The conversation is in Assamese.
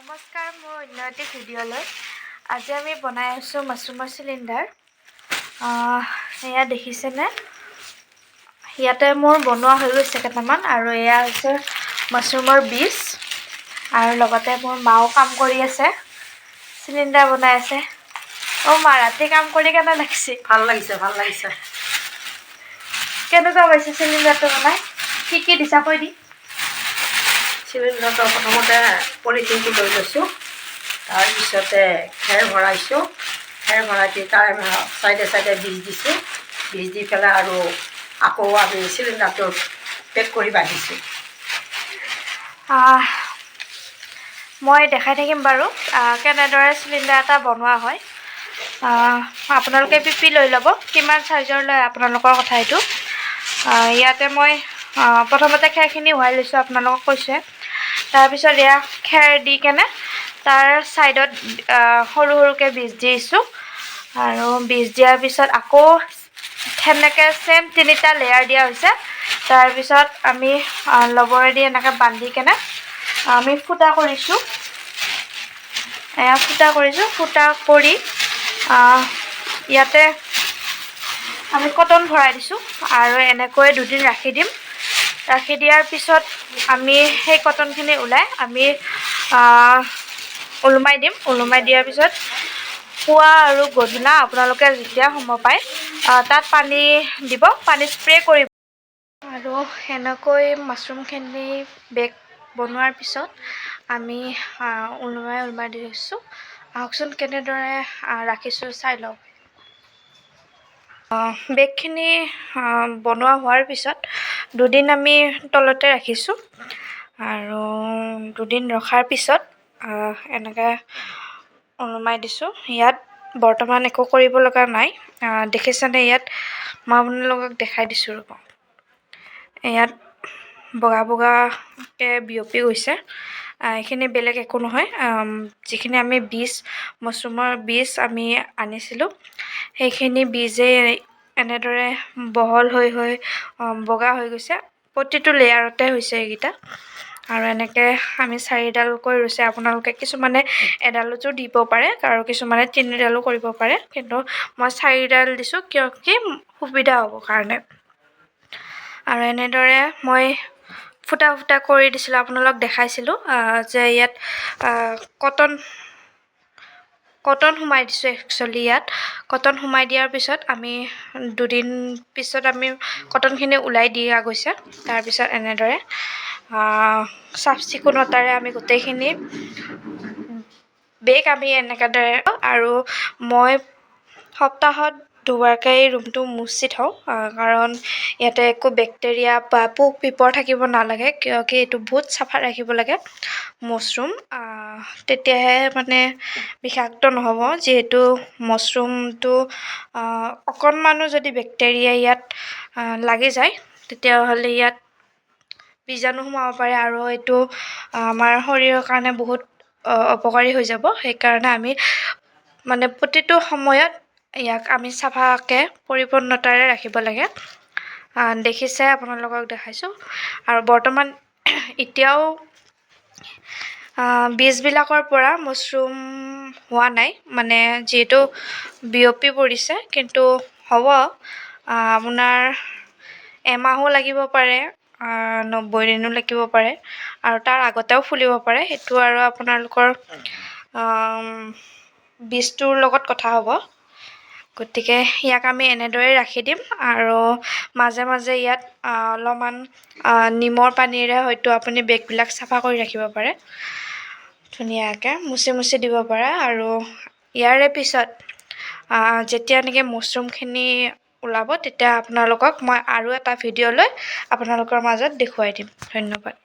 নমস্কাৰ, মোৰ অন্য এটি ভিডিঅ'লৈ। আজি আমি বনাই আছোঁ মাছৰুমৰ চিলিণ্ডাৰ। এয়া দেখিছেনে? ইয়াতে মোৰ বনোৱা হৈ গৈছে কেইটামান, আৰু এয়া হৈছে মাছৰুমৰ বীজ। আৰু লগতে মোৰ মাও কাম কৰি আছে, চিলিণ্ডাৰ বনাই আছে। মা, ৰাতি কাম কৰি কেনে লাগিছে? ভাল লাগিছে। কেনেকুৱা পাইছে চিলিণ্ডাৰটো বনাই? কি দিছা কৈ দি? চিলিণ্ডাৰটো প্ৰথমতে পলিথিনটো লৈ লৈছোঁ, তাৰপিছতে খেৰ ভৰাইছোঁ। খেৰ ভৰাই দি তাৰ চাইডে বীজ দিছোঁ। বীজ দি পেলাই আৰু আকৌ আমি চিলিণ্ডাৰটোত পেক কৰি বান্ধিছোঁ। মই দেখাই থাকিম বাৰু কেনেদৰে চিলিণ্ডাৰ এটা বনোৱা হয়। আপোনালোকে পিপি লৈ ল'ব, কিমান চাইজৰ লয় আপোনালোকৰ কথা এইটো। ইয়াতে মই প্ৰথমতে খেৰখিনি উহাই লৈছোঁ, আপোনালোকক কৈছে। তাৰপিছত এয়া খেৰ দি কেনে তাৰ ছাইডত সৰু সৰুকৈ বীজ দিছোঁ, আৰু বীজ দিয়াৰ পিছত আকৌ সেনেকৈ চেম 3টা লেয়াৰ দিয়া হৈছে। তাৰপিছত আমি লবৰেদি এনেকৈ বান্ধি কেনে আমি ফুটা কৰিছোঁ। ফুটা কৰি ইয়াতে আমি কটন ভৰাই দিছোঁ, আৰু এনেকৈ 2 দিন ৰাখি দিম। ৰাখি দিয়াৰ পিছত আমি সেই কটনখিনি ওলাই আমি ওলোমাই দিম। ওলোমাই দিয়াৰ পিছত পুৱা আৰু গধূলা আপোনালোকে যেতিয়া সময় পায় তাত পানী দিব, পানী স্প্ৰে কৰিব। আৰু সেনেকৈ মাছৰুমখিনি বেগ বনোৱাৰ পিছত আমি ওলোমাই দিছোঁ। আহকচোন কেনেদৰে ৰাখিছোঁ চাই লওক। বেগখিনি বনোৱা হোৱাৰ পিছত 2 দিন আমি তলতে ৰাখিছোঁ, আৰু 2 দিন ৰখাৰ পিছত এনেকৈ ওলোমাই দিছোঁ। ইয়াত বৰ্তমান একো কৰিব লগা নাই। দেখিছেনে? ইয়াত মই আপোনালোকক দেখাই দিছোঁ ৰ'ব। ইয়াত বগা বগাকৈ বিয়পি গৈছে। এইখিনি বেলেগ একো নহয়, যিখিনি আমি মাছৰুমৰ বীজ আমি আনিছিলোঁ, সেইখিনি বীজেই এনেদৰে বহল হৈ বগা হৈ গৈছে। প্ৰতিটো লেয়াৰতে হৈছে এইকেইটা। আৰু এনেকৈ আমি 4ডালকৈ ৰুইছে। আপোনালোকে কিছুমানে এডালতো দিব পাৰে, আৰু কিছুমানে 3ডালো কৰিব পাৰে, কিন্তু মই 4ডাল দিছোঁ কিয় কি সুবিধা হ'ব কাৰণে। আৰু এনেদৰে মই ফুটা কৰি দিছিলোঁ, আপোনালোক দেখাইছিলোঁ যে ইয়াত কটন সোমাই দিছোঁ। একচুৱেলি ইয়াত কটন সোমাই দিয়াৰ পিছত আমি 2 দিন পিছত আমি কটনখিনি ওলাই দিয়া গৈছে। তাৰপিছত এনেদৰে চাফ চিকুণতাৰে আমি গোটেইখিনি বেগ আমি এনেদৰে, আৰু মই সপ্তাহত 2বাৰকৈ ৰুমটো মুচি থওঁ, কাৰণ ইয়াতে একো বেক্টেৰিয়া বা পোক পিপৰ থাকিব নালাগে, কিয় কি এইটো বহুত চাফা ৰাখিব লাগে মাছৰুম। তেতিয়াহে মানে বিষাক্ত নহ'ব। যিহেতু মাছৰুমটো অকণমানো যদি বেক্টেৰিয়া ইয়াত লাগি যায়, তেতিয়াহ'লে ইয়াত বীজাণু সোমাব পাৰে, আৰু এইটো আমাৰ শৰীৰৰ কাৰণে বহুত অপকাৰী হৈ যাব। সেইকাৰণে আমি মানে প্ৰতিটো সময়ত ইয়াক আমি চাফাকৈ পৰিপূৰ্ণতাৰে ৰাখিব লাগে। দেখিছে, আপোনালোকক দেখাইছোঁ। আৰু বৰ্তমান এতিয়াও বীজবিলাকৰ পৰা মাছৰুম হোৱা নাই, মানে যিহেতু বিয়পি পৰিছে, কিন্তু হ'ব। আপোনাৰ এমাহো লাগিব পাৰে, 90 দিনো লাগিব পাৰে, আৰু তাৰ আগতেও ফুলিব পাৰে। সেইটো আৰু আপোনালোকৰ বীজটোৰ লগত কথা হ'ব। গতিকে ইয়াক আমি এনেদৰে ৰাখি দিম, আৰু মাজে মাজে ইয়াত অলপমান নিমৰ পানীৰে হয়তো আপুনি বেগবিলাক চাফা কৰি ৰাখিব পাৰে, ধুনীয়াকৈ মুচি দিব পাৰে। আৰু ইয়াৰে পিছত যেতিয়া নেকি মাছৰুমখিনি ওলাব, তেতিয়া আপোনালোকক মই আৰু এটা ভিডিঅ' লৈ আপোনালোকৰ মাজত দেখুৱাই দিম। ধন্যবাদ।